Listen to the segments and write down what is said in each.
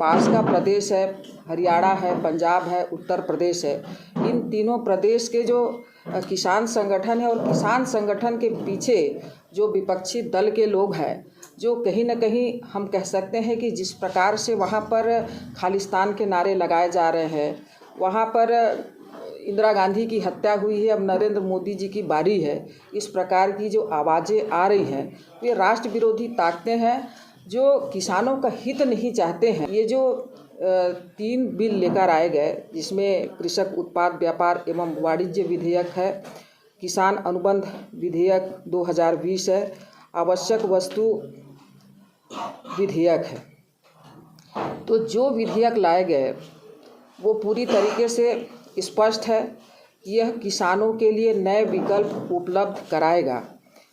पास का प्रदेश है, हरियाणा है, पंजाब है, उत्तर प्रदेश है। इन तीनों प्रदेश के जो किसान संगठन है और किसान संगठन के पीछे जो विपक्षी दल के लोग हैं, जो कहीं न कहीं हम कह सकते हैं कि जिस प्रकार से वहाँ पर खालिस्तान के नारे लगाए जा रहे हैं, वहाँ पर इंदिरा गांधी की हत्या हुई है, अब नरेंद्र मोदी जी की बारी है, इस प्रकार की जो आवाज़ें आ रही हैं, ये राष्ट्र विरोधी ताकतें हैं जो किसानों का हित नहीं चाहते हैं। ये जो 3 बिल लेकर आए गए, जिसमें कृषक उत्पाद व्यापार एवं वाणिज्य विधेयक है, किसान अनुबंध विधेयक 2020 है, आवश्यक वस्तु विधेयक है। तो जो विधेयक लाए गए वो पूरी तरीके से स्पष्ट है कि यह किसानों के लिए नए विकल्प उपलब्ध कराएगा।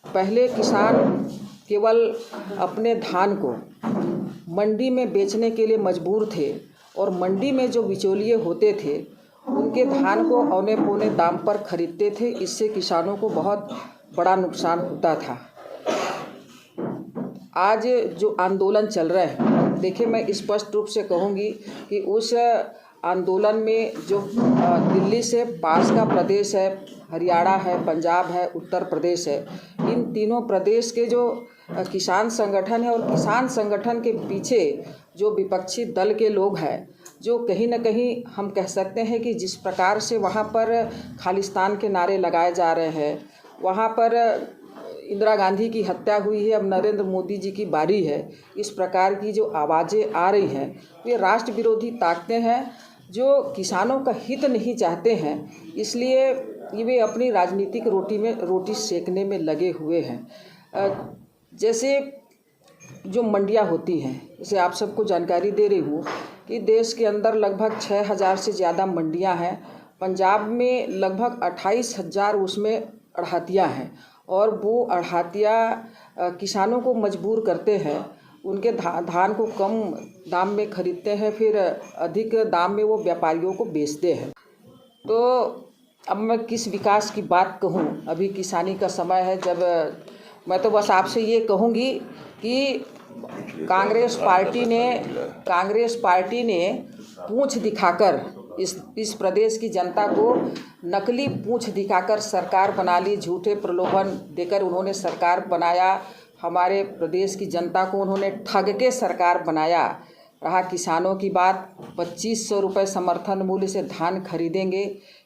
पहले किसान केवल अपने धान को मंडी में बेचने के लिए मजबूर थे और मंडी में जो बिचौलिए होते थे उनके धान को औने पौने दाम पर खरीदते थे। इससे किसानों को बहुत बड़ा नुकसान होता था। आज जो आंदोलन चल रहे हैं, देखिए मैं स्पष्ट रूप से कहूँगी कि उस आंदोलन में जो दिल्ली से पास का प्रदेश है, हरियाणा है, पंजाब है, उत्तर प्रदेश है, इन तीनों प्रदेश के जो किसान संगठन है और किसान संगठन के पीछे जो विपक्षी दल के लोग हैं, जो कहीं न कहीं हम कह सकते हैं कि जिस प्रकार से वहाँ पर खालिस्तान के नारे लगाए जा रहे हैं, वहाँ पर इंदिरा गांधी की हत्या हुई है, अब नरेंद्र मोदी जी की बारी है, इस प्रकार की जो आवाज़ें आ रही हैं, ये राष्ट्र विरोधी ताकतें हैं जो किसानों का हित नहीं चाहते हैं। इसलिए ये वे अपनी राजनीतिक रोटी सेकने में लगे हुए हैं। जैसे जो मंडियाँ होती हैं, जैसे आप सबको जानकारी दे रही हूँ कि देश के अंदर लगभग 6000 से ज़्यादा मंडियाँ हैं। पंजाब में लगभग 28,000 उसमें अड़हतिया हैं और वो अड़हतिया किसानों को मजबूर करते हैं, उनके धान को कम दाम में खरीदते हैं, फिर अधिक दाम में वो व्यापारियों को बेचते हैं। तो अब मैं किस विकास की बात कहूँ, अभी किसानी का समय है। जब मैं तो बस आपसे ये कहूँगी कि कांग्रेस पार्टी ने पूंछ दिखाकर इस प्रदेश की जनता को नकली पूंछ दिखाकर सरकार बना ली। झूठे प्रलोभन देकर उन्होंने सरकार बनाया, हमारे प्रदेश की जनता को उन्होंने ठग के सरकार बनाया। रहा किसानों की बात, 2500 रुपये समर्थन मूल्य से धान खरीदेंगे,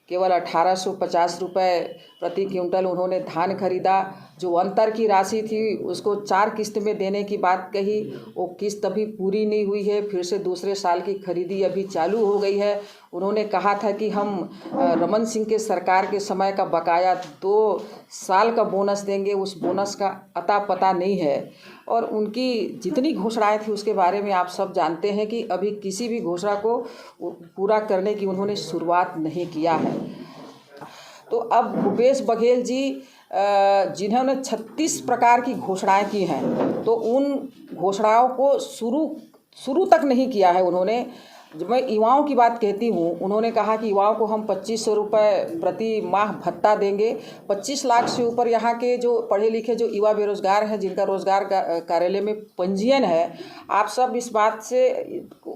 केवल 1850 रुपये प्रति क्विंटल उन्होंने धान खरीदा। जो अंतर की राशि थी उसको 4 किस्त में देने की बात कही, वो किस्त अभी पूरी नहीं हुई है, फिर से दूसरे साल की खरीदी अभी चालू हो गई है। उन्होंने कहा था कि हम रमन सिंह के सरकार के समय का बकाया 2 साल का बोनस देंगे, उस बोनस का अता पता नहीं है। और उनकी जितनी घोषणाएं थी उसके बारे में आप सब जानते हैं कि अभी किसी भी घोषणा को पूरा करने की उन्होंने शुरुआत नहीं किया है। तो अब भूपेश बघेल जी जिन्होंने 36 प्रकार की घोषणाएं की हैं, तो उन घोषणाओं को शुरू तक नहीं किया है उन्होंने। जब मैं युवाओं की बात कहती हूँ, उन्होंने कहा कि युवाओं को हम 2500 रुपये प्रति माह भत्ता देंगे। 25 लाख से ऊपर यहाँ के जो पढ़े लिखे जो युवा बेरोजगार हैं, जिनका रोजगार कार्यालय में पंजीयन है, आप सब इस बात से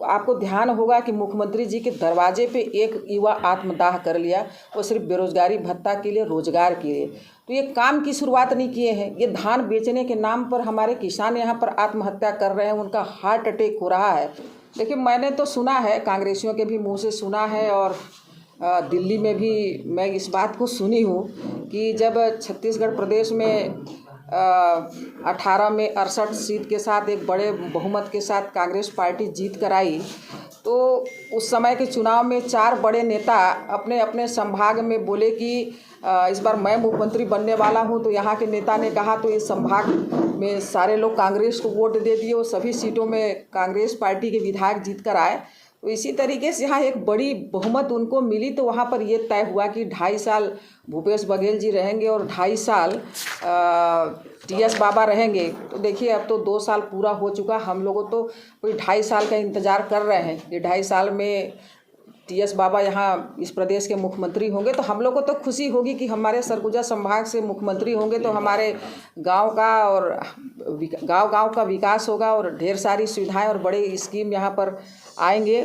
आपको ध्यान होगा कि मुख्यमंत्री जी के दरवाजे पे एक युवा आत्मदाह कर लिया, वो सिर्फ बेरोजगारी भत्ता के लिए, रोजगार के लिए। तो ये काम की शुरुआत नहीं किए हैं। ये धान बेचने के नाम पर हमारे किसान यहाँ पर आत्महत्या कर रहे हैं, उनका हार्ट अटैक हो रहा है। देखिए मैंने तो सुना है, कांग्रेसियों के भी मुंह से सुना है, और दिल्ली में भी मैं इस बात को सुनी हूँ कि जब छत्तीसगढ़ प्रदेश में 18 में 68 सीट के साथ एक बड़े बहुमत के साथ कांग्रेस पार्टी जीत कर आई, तो उस समय के चुनाव में 4 बड़े नेता अपने अपने संभाग में बोले कि इस बार मैं मुख्यमंत्री बनने वाला हूं। तो यहाँ के नेता ने कहा तो इस संभाग में सारे लोग कांग्रेस को वोट दे दिए और सभी सीटों में कांग्रेस पार्टी के विधायक जीत कर आए। तो इसी तरीके से यहाँ एक बड़ी बहुमत उनको मिली, तो वहाँ पर ये तय हुआ कि 2.5 साल भूपेश बघेल जी रहेंगे और 2.5 साल TS बाबा रहेंगे। तो देखिए अब तो 2 साल पूरा हो चुका, हम लोगों तो कोई 2.5 साल का इंतज़ार कर रहे हैं। ये 2.5 साल में टीएस बाबा यहाँ इस प्रदेश के मुख्यमंत्री होंगे तो हम लोग को तो खुशी होगी कि हमारे सरगुजा संभाग से मुख्यमंत्री होंगे तो हमारे गांव का और गांव का विकास होगा और ढेर सारी सुविधाएं और बड़े स्कीम यहाँ पर आएंगे।